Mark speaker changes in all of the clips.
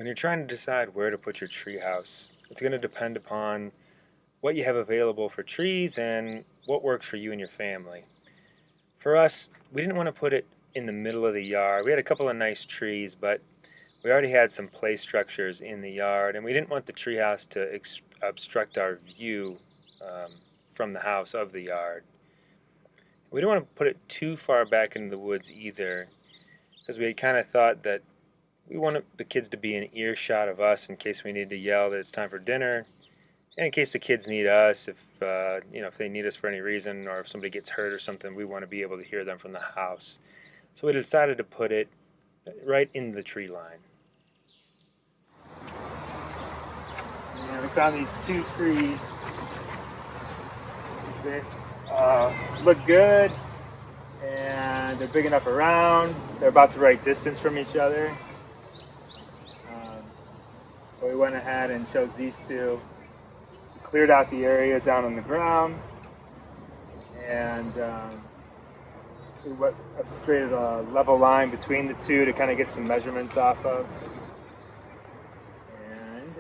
Speaker 1: When you're trying to decide where to put your treehouse, it's going to depend upon what you have available for trees and what works for you and your family. For us, we didn't want to put it in the middle of the yard. We had a couple of nice trees, but we already had some play structures in the yard, and we didn't want the treehouse to obstruct our view um, from the house of the yard. We didn't want to put it too far back into the woods either, because we kind of thought that we wanted the kids to be in earshot of us in case we need to yell that it's time for dinner, and in case the kids need us, if they need us for any reason, or if somebody gets hurt or something, we want to be able to hear them from the house. So we decided to put it right in the tree line. And we found these two trees that look good, and they're big enough around. They're about the right distance from each other. So we went ahead and chose these two. We cleared out the area down on the ground, and we went up straight at a level line between the two to kind of get some measurements off of. And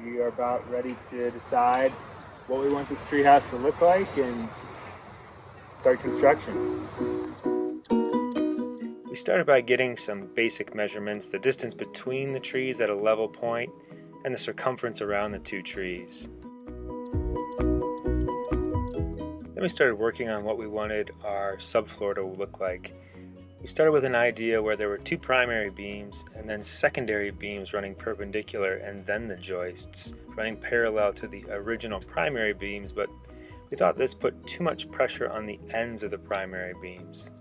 Speaker 1: we are about ready to decide what we want this treehouse to look like and start construction. We started by getting some basic measurements, the distance between the trees at a level point, and the circumference around the two trees. Then we started working on what we wanted our subfloor to look like. We started with an idea where there were two primary beams and then secondary beams running perpendicular, and then the joists running parallel to the original primary beams, but we thought this put too much pressure on the ends of the primary beams.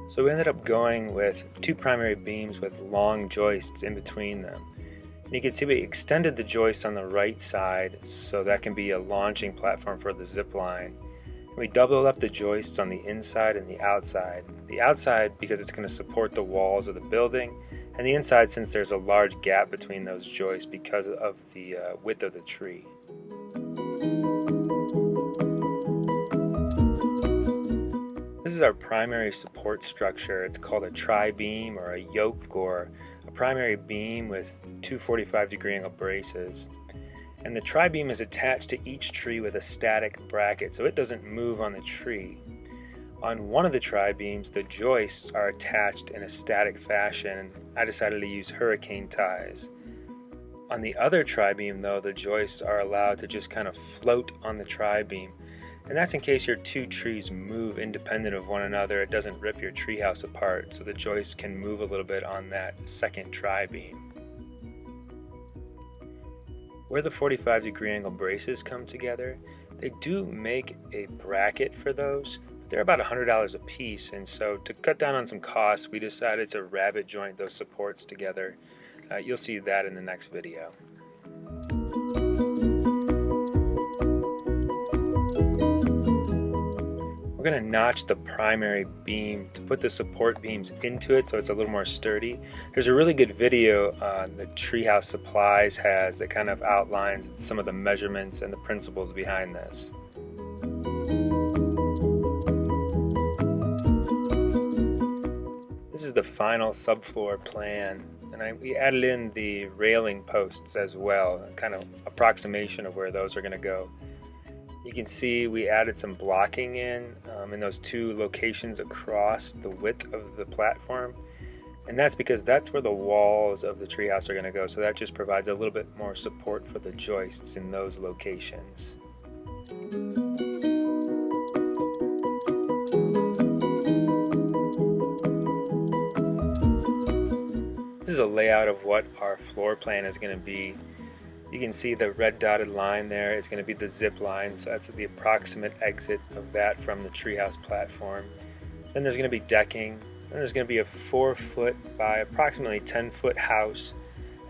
Speaker 1: So we ended up going with two primary beams with long joists in between them. And you can see we extended the joist on the right side so that can be a launching platform for the zip line. And we doubled up the joists on the inside and the outside. The outside because it's going to support the walls of the building, and the inside since there's a large gap between those joists because of the width of the tree. This is our primary support structure. It's called a tri-beam or a yoke, or a primary beam with two 45-degree angle braces. And the tri-beam is attached to each tree with a static bracket, so it doesn't move on the tree. On one of the tri-beams, the joists are attached in a static fashion. I decided to use hurricane ties. On the other tri-beam, though, the joists are allowed to just kind of float on the tri-beam. And that's in case your two trees move independent of one another. It doesn't rip your treehouse apart, so the joists can move a little bit on that second tri-beam. Where the 45-degree angle braces come together, they do make a bracket for those. They're about $100 a piece, and so to cut down on some costs, we decided to rabbet joint those supports together. You'll see that in the next video. We're going to notch the primary beam to put the support beams into it so it's a little more sturdy. There's a really good video the Treehouse Supplies has that kind of outlines some of the measurements and the principles behind this. This is the final subfloor plan, and we added in the railing posts as well, a kind of approximation of where those are going to go. You can see we added some blocking in those two locations across the width of the platform, and that's because that's where the walls of the treehouse are going to go, so that just provides a little bit more support for the joists in those locations. This is a layout of what our floor plan is going to be. You can see the red dotted line there is going to be the zip line, so that's the approximate exit of that from the treehouse platform. Then there's going to be decking, then there's going to be a 4-foot by approximately 10-foot house,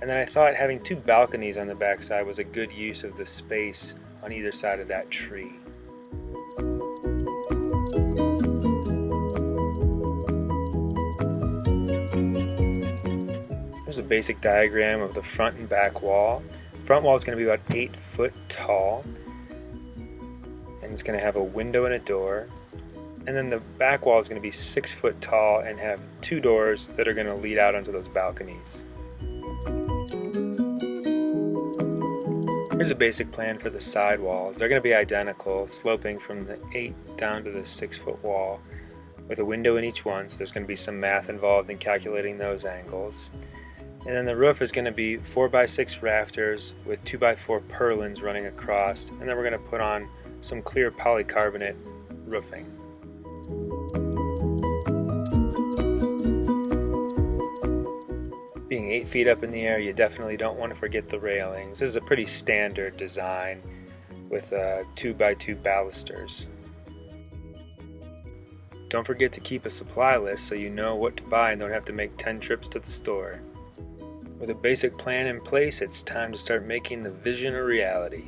Speaker 1: and then I thought having two balconies on the backside was a good use of the space on either side of that tree. There's a basic diagram of the front and back wall. Front wall is going to be about 8 foot tall, and it's going to have a window and a door. And then the back wall is going to be 6 foot tall and have 2 doors that are going to lead out onto those balconies. Here's a basic plan for the side walls. They're going to be identical, sloping from the 8 down to the 6 foot wall, with a window in each one, so there's going to be some math involved in calculating those angles. And then the roof is going to be 4x6 rafters with 2x4 purlins running across, and then we're going to put on some clear polycarbonate roofing. Being 8 feet up in the air, you definitely don't want to forget the railings. This is a pretty standard design with 2x2 balusters. Don't forget to keep a supply list so you know what to buy and don't have to make 10 trips to the store. With a basic plan in place, it's time to start making the vision a reality.